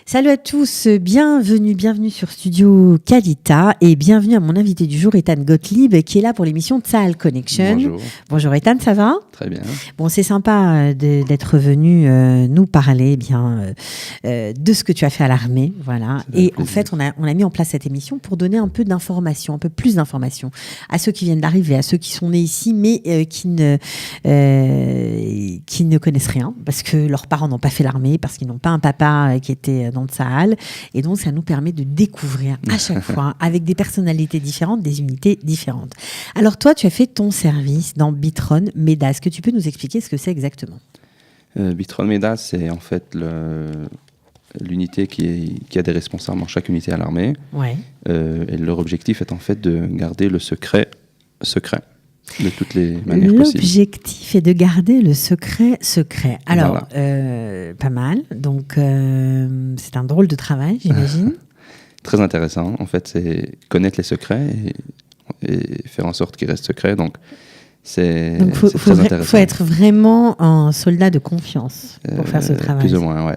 Salut à tous, bienvenue sur Studio Kalita et bienvenue à mon invité du jour, Ethan Gottlieb, qui est là pour l'émission Tsahal Connection. Bonjour. Bonjour Ethan, ça va ? Très bien. Bon, c'est sympa d'être venu nous parler de ce que tu as fait à l'armée, voilà. Et en fait, on a mis en place cette émission pour donner un peu d'informations, un peu plus d'informations à ceux qui viennent d'arriver, à ceux qui sont nés ici, mais qui ne connaissent rien parce que leurs parents n'ont pas fait l'armée, parce qu'ils n'ont pas un papa qui était dans le Tsahal. Et donc, ça nous permet de découvrir à chaque fois, avec des personnalités différentes, des unités différentes. Alors, toi, tu as fait ton service dans Bitron MEDA. Est-ce que tu peux nous expliquer ce que c'est exactement ? Bitron MEDA, c'est en fait l'unité qui a des responsables dans chaque unité à l'armée. Ouais. Et leur objectif est en fait de garder le secret de toutes les manières possibles. L'objectif est de garder le secret. Alors, Voilà. pas mal. Donc, c'est un drôle de travail, j'imagine. Très intéressant. En fait, c'est connaître les secrets et faire en sorte qu'ils restent secrets. Donc, c'est très intéressant. Il faut être vraiment un soldat de confiance pour faire ce travail. Plus ou moins, ouais.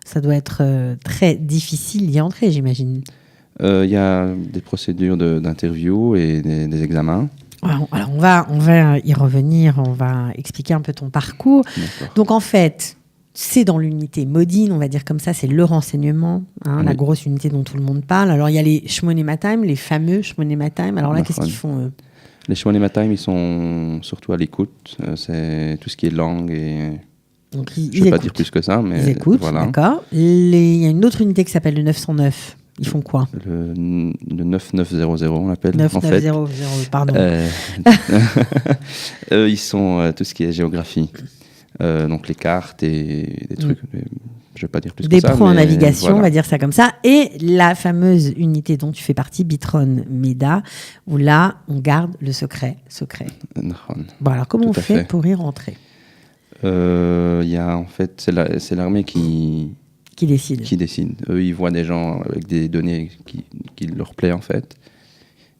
Ça doit être très difficile d'y entrer, j'imagine. Il y a des procédures d'interview et des examens. Alors on va y revenir, on va expliquer un peu ton parcours. D'accord. Donc en fait, c'est dans l'unité Modine, on va dire comme ça, c'est le renseignement, la grosse unité dont tout le monde parle. Alors il y a les Shmonematim, les fameux Shmonematim. Alors là, qu'est-ce qu'ils font eux ? Les Shmonematim, ils sont surtout à l'écoute. C'est tout ce qui est langue et... Donc, je ne vais pas dire plus que ça, mais ils écoutent, voilà. D'accord. Il y a une autre unité qui s'appelle le 909. Ils font quoi ? Le 9900, on l'appelle. 9900, pardon. Eux, ils sont tout ce qui est géographie. Donc les cartes et des trucs. Je ne vais pas dire plus que ça. Des pros en navigation, voilà. On va dire ça comme ça. Et la fameuse unité dont tu fais partie, Bitron MEDA, où là, on garde le secret. Bon, alors comment on fait pour y rentrer ? En fait, c'est l'armée qui décide. Eux, ils voient des gens avec des données qui leur plaît, en fait.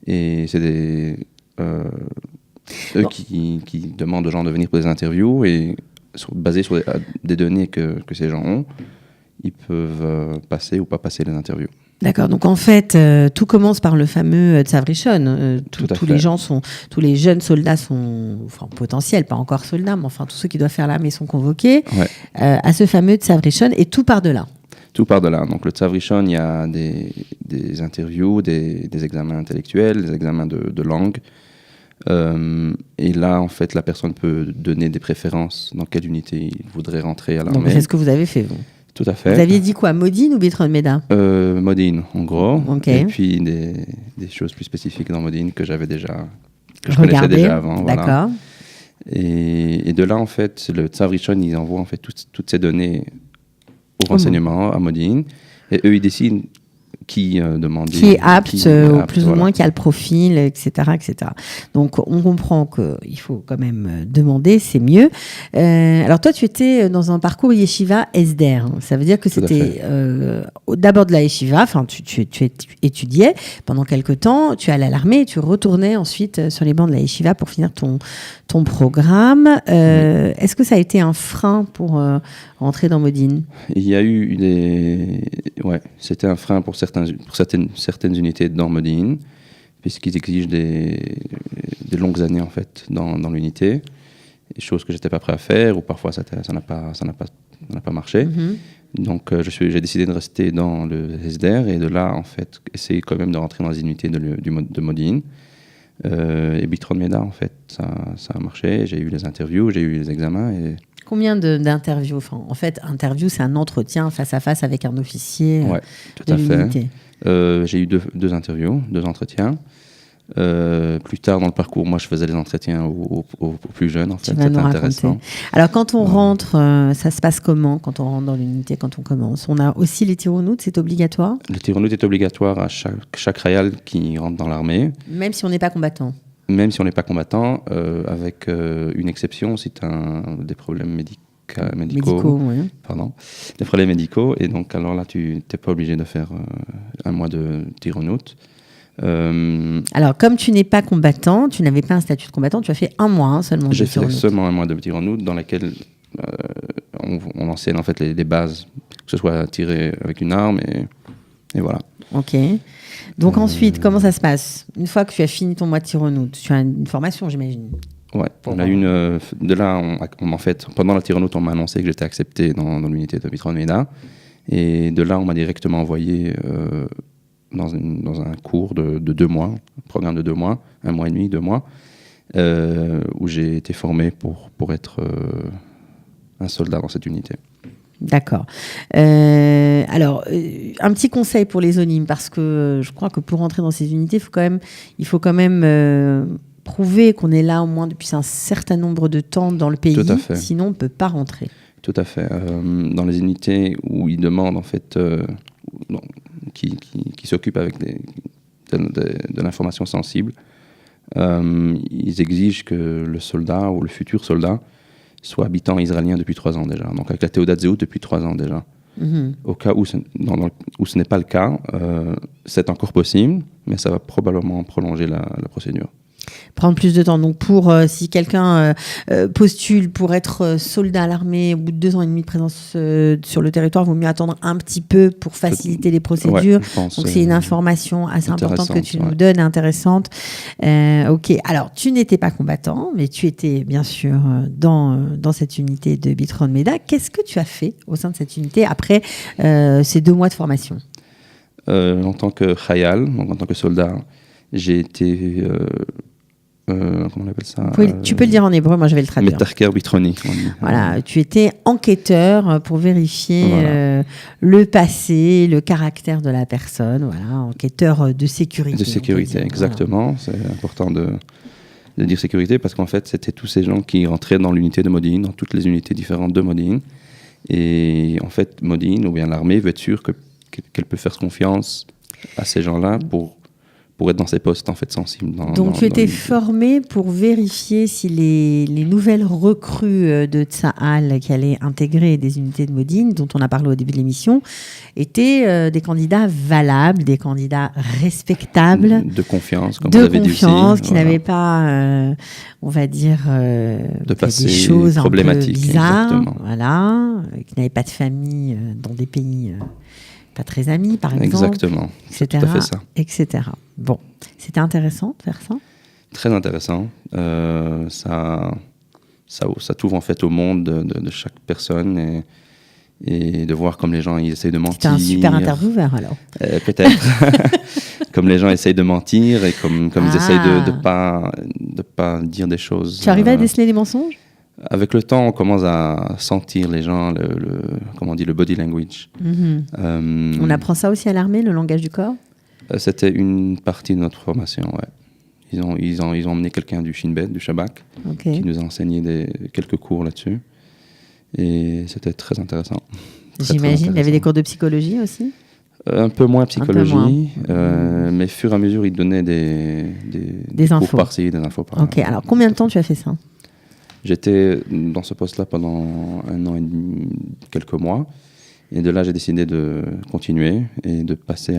Et c'est eux qui demandent aux gens de venir pour des interviews. Et basés sur des données que ces gens ont, ils peuvent passer ou pas passer les interviews. D'accord, donc en fait, tout commence par le fameux Tsavrishon. Tous les jeunes soldats sont, enfin potentiels, pas encore soldats, mais enfin tous ceux qui doivent faire l'armée sont convoqués à ce fameux Tsavrishon, et tout part de là. Tout part de là. Donc le Tsavrishon, il y a des interviews, des examens intellectuels, des examens de langue. Et là, en fait, la personne peut donner des préférences dans quelle unité il voudrait rentrer à l'armée. Donc c'est ce que vous avez fait, vous ? Tout à fait. Vous aviez dit quoi, Modine ou Bitron MEDA ? Modine, en gros. Okay. Et puis des choses plus spécifiques dans Modine que je connaissais déjà avant. D'accord. Voilà. Et de là, en fait, le Tsavrishon, ils envoient en fait toutes ces données au renseignement, à Modine. Et eux, ils décident qui demande. Qui est apte, plus ou moins, qui a le profil, etc., etc. Donc, on comprend qu'il faut quand même demander, c'est mieux. Alors, toi, tu étais dans un parcours yeshiva Esder. Ça veut dire que c'était d'abord de la yeshiva, enfin, tu étudiais pendant quelques temps, tu allais à l'armée et tu retournais ensuite sur les bancs de la yeshiva pour finir ton programme. Est-ce que ça a été un frein pour rentrer dans Modine ? Il y a eu c'était un frein pour certaines unités dans Modine, puisqu'ils exigent des longues années en fait dans l'unité, des choses que j'étais pas prêt à faire, ou parfois ça n'a pas marché. Donc j'ai décidé de rester dans le SDR et de là en fait essayer quand même de rentrer dans les unités de Modine. Et Bitron MEDA en fait ça a marché. J'ai eu les interviews, j'ai eu les examens et... Combien d'interviews ? Enfin, en fait, interview, c'est un entretien face à face avec un officier de l'unité. J'ai eu deux interviews, 2 entretiens. Plus tard dans le parcours, moi, je faisais les entretiens aux plus jeunes. En fait, c'était intéressant. Alors, quand on rentre, ça se passe comment quand on rentre dans l'unité, quand on commence ? On a aussi les tironoutes, c'est obligatoire ? Le tironout est obligatoire à chaque rayal qui rentre dans l'armée. Même si on n'est pas combattant ? Même si on n'est pas combattant, avec une exception, si tu as des problèmes médicaux, des problèmes médicaux, et donc alors là, tu n'es pas obligé de faire 1 mois de tironout. Alors, comme tu n'es pas combattant, tu n'avais pas un statut de combattant, tu as fait 1 mois seulement. J'ai fait seulement 1 mois de tironout dans laquelle on enseigne en fait les bases ce soit tiré avec une arme, et voilà. Ok. Donc ensuite, comment ça se passe? Une fois que tu as fini ton mois de Tironout, tu as une formation, j'imagine. Ouais, on a de là, en fait, pendant la Tironout, on m'a annoncé que j'étais accepté dans l'unité de Bitron Meda. Et de là, on m'a directement envoyé dans un cours de 2 mois, un programme de 2 mois, 1 mois et demi, 2 mois, où j'ai été formé pour être un soldat dans cette unité. D'accord. Alors, un petit conseil pour les onimes, parce que je crois que pour rentrer dans ces unités, il faut quand même prouver qu'on est là au moins depuis un certain nombre de temps dans le pays. Tout à fait. Sinon on ne peut pas rentrer. Tout à fait. Dans les unités où ils demandent, en fait, qui s'occupent avec de l'information sensible, ils exigent que le soldat ou le futur soldat soit habitant israélien depuis 3 ans déjà. Donc avec la Théodat Zéhout depuis 3 ans déjà. Mm-hmm. Au cas où ce n'est pas le cas, c'est encore possible, mais ça va probablement prolonger la procédure. Prendre plus de temps. Donc, si quelqu'un postule pour être soldat à l'armée au bout de 2 ans et demi de présence sur le territoire, il vaut mieux attendre un petit peu pour faciliter les procédures. Ouais, donc, c'est une information assez importante que tu nous donnes, intéressante. Ok. Alors, tu n'étais pas combattant, mais tu étais bien sûr dans cette unité de Bitron Meda. Qu'est-ce que tu as fait au sein de cette unité après ces 2 mois de formation? En tant que khayal, donc en tant que soldat, j'ai été... comment on appelle ça? Tu peux le dire en hébreu, moi je vais le traduire. Metarker Bitroni. Voilà, tu étais enquêteur pour vérifier le passé, le caractère de la personne, voilà, enquêteur de sécurité. De sécurité, exactement. Voilà. C'est important de dire sécurité parce qu'en fait, c'était tous ces gens qui rentraient dans l'unité de Modine, dans toutes les unités différentes de Modine. Et en fait, Modine, ou bien l'armée, veut être sûre qu'elle peut faire confiance à ces gens-là pour être dans ces postes en fait sensibles. Donc tu étais formé pour vérifier si les nouvelles recrues de Tsahal qui allaient intégrer des unités de Modine, dont on a parlé au début de l'émission, étaient des candidats valables, des candidats respectables. De confiance, comme vous avez dit aussi. De confiance, qui n'avaient pas, on va dire, des choses un peu bizarres. Exactement. Voilà, qui n'avaient pas de famille dans des pays... pas très amis, par exemple. Exactement, c'est tout à fait ça. Etc. Bon, c'était intéressant de faire ça? Très intéressant. Ça t'ouvre en fait au monde de chaque personne et de voir comme les gens ils essayent de mentir. C'était un super intervieweur alors. Peut-être. Comme les gens essayent de mentir et comme ils essayent de pas dire des choses. Tu arrivais à déceler les mensonges? Avec le temps, on commence à sentir les gens, comment on dit, le body language. Mm-hmm. On apprend ça aussi à l'armée, le langage du corps? C'était une partie de notre formation, ouais. Ils ont emmené quelqu'un du Shin Bet, du Shabak, qui nous a enseigné quelques cours là-dessus. Et c'était très intéressant. J'imagine. Il y avait des cours de psychologie aussi? Un peu moins psychologie, mais au fur et à mesure, ils donnaient des infos cours par-ci, des infos par-là. Ok, alors combien de temps tu as fait ça? J'étais dans ce poste-là pendant 1 an et demi, quelques mois. Et de là, j'ai décidé de continuer et de passer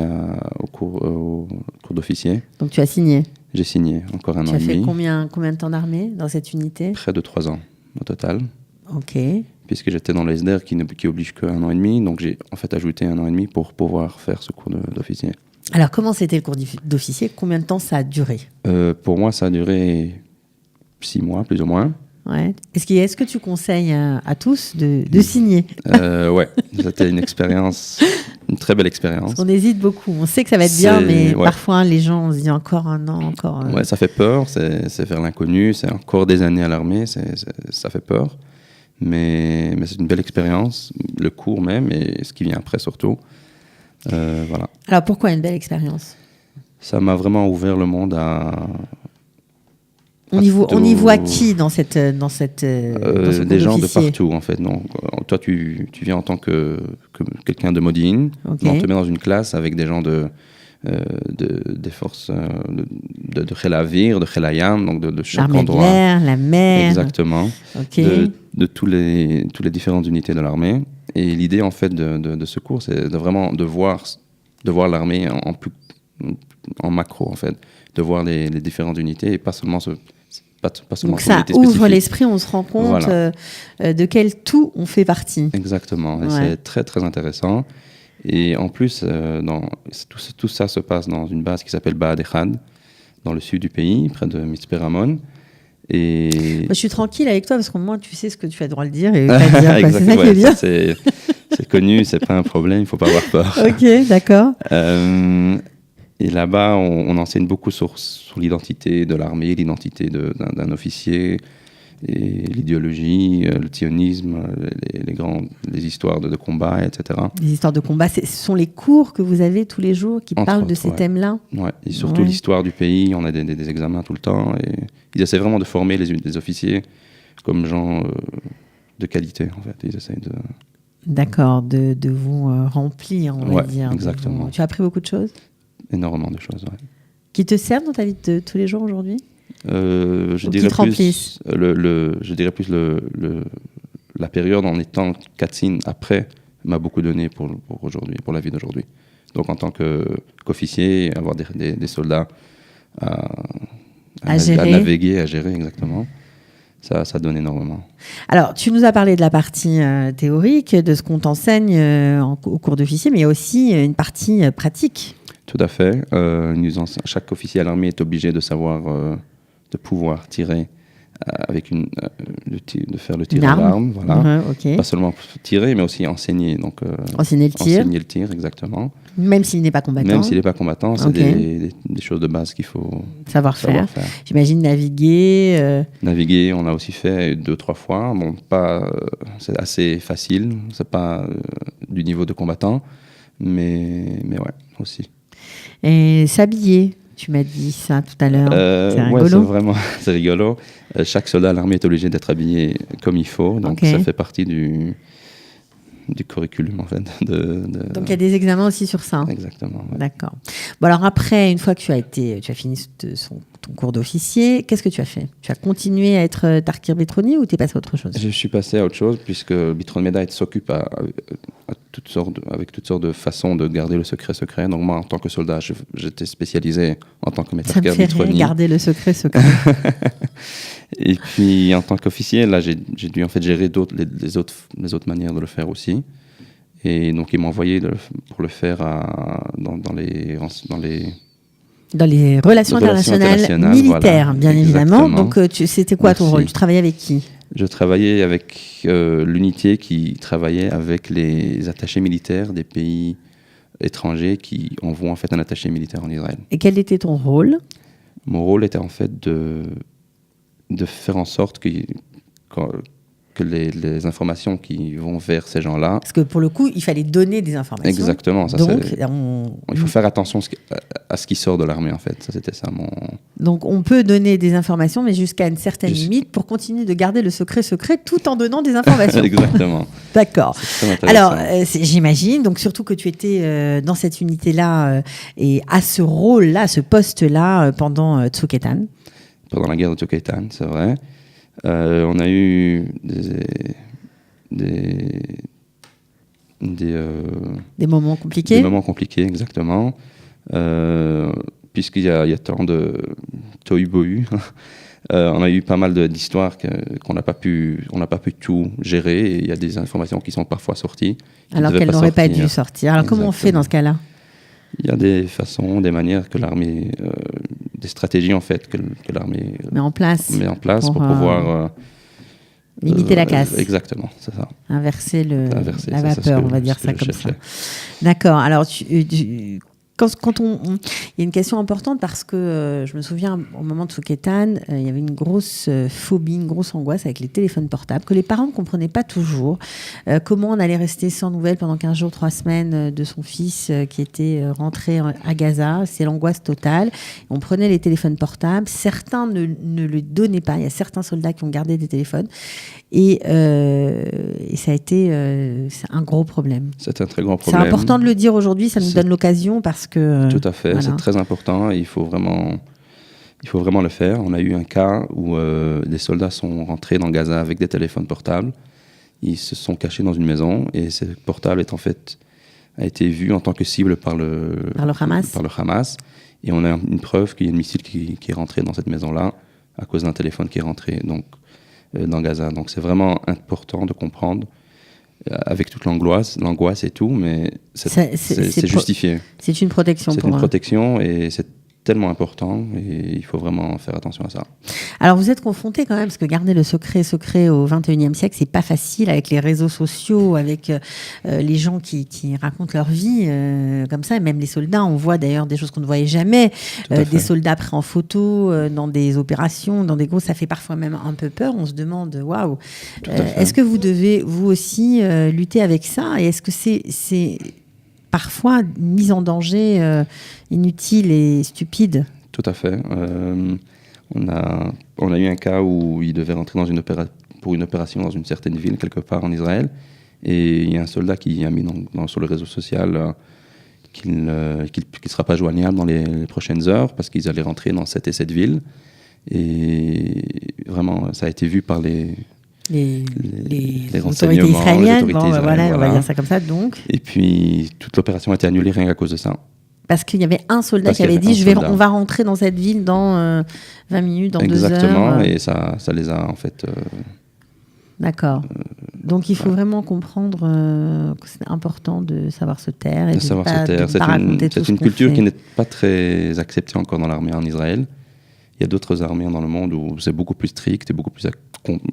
au cours d'officier. Donc, tu as signé? J'ai signé, encore 1 an et demi. Tu as fait combien de temps d'armée dans cette unité? Près de 3 ans au total. Ok. Puisque j'étais dans le SDR qui oblige qu'1 an et demi. Donc, j'ai en fait ajouté 1 an et demi pour pouvoir faire ce cours d'officier. Alors, comment c'était le cours d'officier? Combien de temps ça a duré? Pour moi, ça a duré 6 mois, plus ou moins. Ouais. Est-ce que tu conseilles à tous de signer? Ouais, c'était une très belle expérience. On hésite beaucoup. On sait que ça va être bien, mais parfois les gens se disent encore 1 an, encore. Ouais, ça fait peur. C'est vers l'inconnu. C'est encore des années à l'armée. Ça fait peur. Mais c'est une belle expérience, le cours même, et ce qui vient après surtout. Voilà. Alors pourquoi une belle expérience? Ça m'a vraiment ouvert le monde à... On y voit qui dans ce des gens de partout en fait. Donc, toi, tu viens en tant que quelqu'un de Modine. Okay. On te met dans une classe avec des gens des forces de Khel Avir, de Khel Hayam, donc de chaque endroit. L'armée de l'air, la mer. Exactement. Okay. De toutes les différentes unités de l'armée. Et l'idée en fait de ce cours, c'est vraiment de voir l'armée en macro en fait, de voir les différentes unités et pas seulement pas seulement donc ça ouvre l'esprit, on se rend compte de quel tout on fait partie. Exactement, et c'est très très intéressant. Et en plus, tout ça se passe dans une base qui s'appelle Ba'ad Echad, dans le sud du pays, près de Mitzpe Ramon. Et... Moi, je suis tranquille avec toi parce qu'au moins tu sais ce que tu as le droit de dire et pas de dire. C'est ça qui est bien. C'est connu, c'est pas un problème, il faut pas avoir peur. Ok, d'accord. Et là-bas, on enseigne beaucoup sur l'identité de l'armée, l'identité d'un officier, et l'idéologie, le sionisme, les histoires de combat, etc. Les histoires de combat, ce sont les cours que vous avez tous les jours qui parlent de ces thèmes-là. Ouais, et surtout l'histoire du pays, on a des examens tout le temps, et ils essaient vraiment de former les officiers comme gens de qualité, en fait. Ils essayent de... D'accord, de vous remplir, on va dire. Exactement. Tu as appris beaucoup de choses ? Énormément de choses, oui. Qui te servent dans ta vie de tous les jours aujourd'hui ? Je dirais plus la période en étant Katzin après m'a beaucoup donné pour aujourd'hui, pour la vie d'aujourd'hui. Donc en tant qu'officier, avoir des soldats à naviguer, à gérer, exactement. Ça donne énormément. Alors, tu nous as parlé de la partie théorique, de ce qu'on t'enseigne au cours d'officier, mais il y a aussi une partie pratique. Tout à fait. Chaque officier à l'armée est obligé de savoir, de pouvoir tirer de faire le tir à l'arme. Voilà. Okay. Pas seulement tirer, mais aussi enseigner. Donc, enseigner le tir. Enseigner le tir, exactement. Même s'il n'est pas combattant. Même s'il n'est pas combattant, c'est des choses de base qu'il faut savoir faire. J'imagine naviguer. Naviguer, on a aussi fait 2-3 fois. Bon, c'est assez facile. C'est pas du niveau de combattant, mais ouais, aussi. Et s'habiller. Tu m'as dit ça tout à l'heure. C'est rigolo. C'est rigolo. Chaque soldat à l'armée est obligé d'être habillé comme il faut. Donc, ça fait partie du curriculum, en fait. Donc, il y a des examens aussi sur ça. Exactement. Ouais. D'accord. Bon, alors après, une fois que tu as fini ton cours d'officier, qu'est-ce que tu as fait ? Tu as continué à être Tarkir Betroni ou tu es passé à autre chose ? Je suis passé à autre chose puisque Bitron Medai s'occupe avec toutes sortes de façons de garder le secret. Donc moi, en tant que soldat, j'étais spécialisé en tant que Tarkir Betroni. Ça me fait garder le secret. Et puis en tant qu'officier, là, j'ai dû en fait gérer les autres manières de le faire aussi. Et donc ils m'ont envoyé pour le faire dans les relations internationales militaires, voilà. Bien évidemment. Donc, c'était quoi ton rôle ? Tu travaillais avec qui ? Je travaillais avec l'unité qui travaillait avec les attachés militaires des pays étrangers qui envoient en fait un attaché militaire en Israël. Et quel était ton rôle ? Mon rôle était en fait de faire en sorte que les informations qui vont vers ces gens-là... Parce que pour le coup, il fallait donner des informations. Exactement. Donc, il faut faire attention à ce qui sort de l'armée, en fait. Ça, c'était ça, Donc, on peut donner des informations, mais jusqu'à une certaine limite pour continuer de garder le secret tout en donnant des informations. Exactement. D'accord. Alors, j'imagine, donc surtout que tu étais dans cette unité-là et à ce rôle-là, à ce poste-là, pendant Tzouketan. Pendant la guerre de Tzouketan, c'est vrai. On a eu des moments compliqués. Des moments compliqués, exactement. Puisqu'il y a tant de tohu-bohu. On a eu pas mal d'histoires qu'on n'a pas pu tout gérer. Et il y a des informations qui sont parfois sorties. Alors qu'elles n'auraient pas dû sortir. Alors comment on fait dans ce cas-là ? Il y a des façons, des manières que l'armée, des stratégies en fait que l'armée met en place pour pouvoir limiter la casse. Exactement, c'est ça. Inverser la vapeur, on va dire ça comme ça. D'accord. Alors quand il y a une question importante parce que je me souviens au moment de Tzouketan, il y avait une grosse phobie, une grosse angoisse avec les téléphones portables que les parents ne comprenaient pas toujours. Comment on allait rester sans nouvelles pendant 15 jours, 3 semaines de son fils qui était rentré à Gaza. C'est l'angoisse totale. On prenait les téléphones portables. Certains ne le donnaient pas. Il y a certains soldats qui ont gardé des téléphones. Et ça a été c'est un gros problème. C'est un très grand problème. C'est important de le dire aujourd'hui. Ça nous donne l'occasion parce que... Tout à fait. Voilà. C'est très important. Il faut vraiment le faire. On a eu un cas où des soldats sont rentrés dans Gaza avec des téléphones portables. Ils se sont cachés dans une maison et ce portable a été vu en tant que cible par le Hamas. Et on a une preuve qu'il y a une missile qui est rentré dans cette maison-là à cause d'un téléphone qui est rentré dans Gaza. Donc c'est vraiment important de comprendre, avec toute l'angoisse et tout, mais c'est justifié. C'est une protection pour eux. C'est une protection et c'est tellement important et il faut vraiment faire attention à ça. Alors vous êtes confronté quand même, parce que garder le secret au XXIe siècle, c'est pas facile avec les réseaux sociaux, avec les gens qui racontent leur vie comme ça, et même les soldats. On voit d'ailleurs des choses qu'on ne voyait jamais, des soldats pris en photo dans des opérations, dans des gros, ça fait parfois même un peu peur. On se demande, waouh, est-ce que vous devez vous aussi lutter avec ça, et est-ce que c'est parfois une mise en danger inutile et stupide? Tout à fait. On a eu un cas où il devait rentrer pour une opération dans une certaine ville, quelque part en Israël. Et il y a un soldat qui a mis sur le réseau social qu'il ne sera pas joignable dans les prochaines heures parce qu'ils allaient rentrer dans cette ville. Et vraiment, ça a été vu par les autorités israéliennes, on va dire ça comme ça, donc. Et puis, toute l'opération a été annulée rien qu'à cause de ça. Parce qu'il y avait un soldat qui avait dit on va rentrer dans cette ville dans 20 minutes, dans 2 heures. Exactement, et ça les a en fait... D'accord. Donc il faut vraiment comprendre que c'est important de savoir se taire. Et c'est une culture qui n'est pas très acceptée encore dans l'armée en Israël. Il y a d'autres armées dans le monde où c'est beaucoup plus strict et beaucoup plus...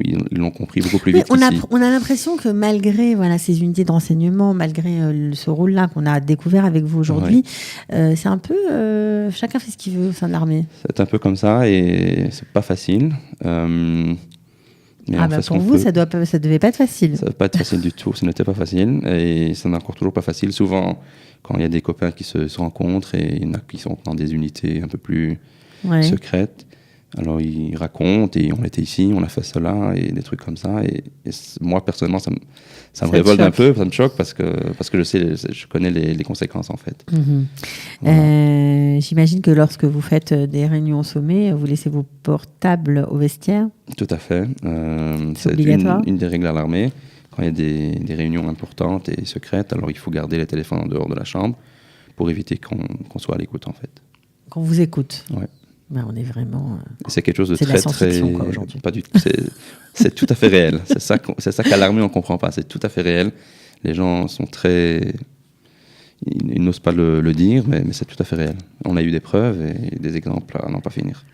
Ils l'ont compris beaucoup plus vite. On a l'impression que malgré ces unités de renseignement, malgré ce rôle-là qu'on a découvert avec vous aujourd'hui, c'est un peu chacun fait ce qu'il veut au sein de l'armée. C'est un peu comme ça et c'est pas facile. Pour vous, ça devait pas être facile. Ça devait pas être facile du tout. Ça n'était pas facile et ça n'est encore toujours pas facile. Souvent, quand il y a des copains qui se rencontrent et il y en a qui sont dans des unités un peu plus secrètes. Alors, ils racontent, et on était ici, on a fait cela, et des trucs comme ça. Et moi, personnellement, ça me révolte un peu, ça me choque, parce que je connais les conséquences, en fait. Mm-hmm. Voilà. J'imagine que lorsque vous faites des réunions au sommet, vous laissez vos portables au vestiaire? Tout à fait. C'est obligatoire. Une des règles à l'armée. Quand il y a des réunions importantes et secrètes, alors il faut garder les téléphones en dehors de la chambre pour éviter qu'on soit à l'écoute, en fait. Qu'on vous écoute? Ouais. Ben, on est vraiment... c'est quelque chose de très... très... quoi, aujourd'hui. Pas du tout. C'est tout à fait réel. C'est ça qu'à l'armée, on ne comprend pas. C'est tout à fait réel. Les gens sont très... Ils n'osent pas le dire, mais c'est tout à fait réel. On a eu des preuves et des exemples à n'en pas finir.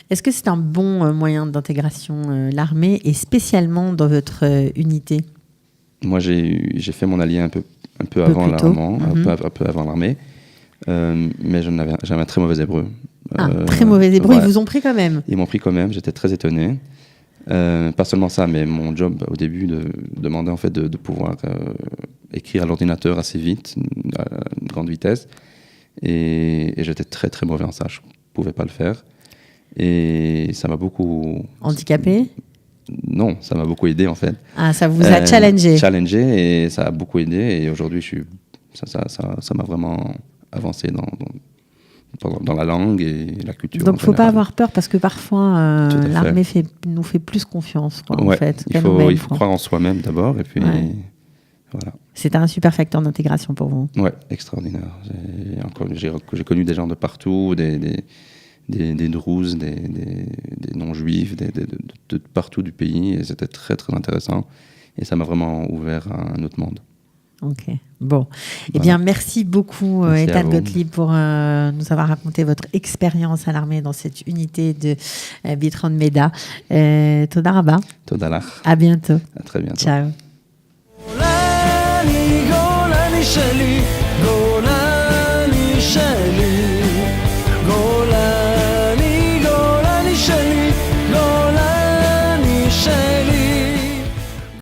Est-ce que c'est un bon moyen d'intégration, l'armée, et spécialement dans votre unité? Moi, j'ai fait mon allié un peu avant l'armée, mais j'avais un très mauvais hébreu. Très mauvais hébreu, ils vous ont pris quand même? Ils m'ont pris quand même, j'étais très étonné. Pas seulement ça, mais mon job au début demandait en fait de pouvoir écrire à l'ordinateur assez vite, à une grande vitesse. Et j'étais très très mauvais en ça, je ne pouvais pas le faire. Et ça m'a beaucoup... Handicapé? Non, ça m'a beaucoup aidé en fait. Ah, ça vous a challengé? Challengé, et ça a beaucoup aidé. Et aujourd'hui, ça m'a vraiment avancé dans la langue et la culture. Donc, il ne faut pas avoir peur, parce que parfois, l'armée nous fait plus confiance. En fait, il faut croire en soi-même d'abord, et puis voilà. C'était un super facteur d'intégration pour vous? Oui, extraordinaire. J'ai connu des gens de partout, des Druzes, des non-juifs, de partout du pays, et c'était très, très intéressant. Et ça m'a vraiment ouvert à un autre monde. Ok, bon. Eh bien, merci beaucoup, Eitan Gottlieb, pour nous avoir raconté votre expérience à l'armée dans cette unité de Bitron Meda. Toda Rabba. Toda lach. À bientôt. À très bientôt. Ciao.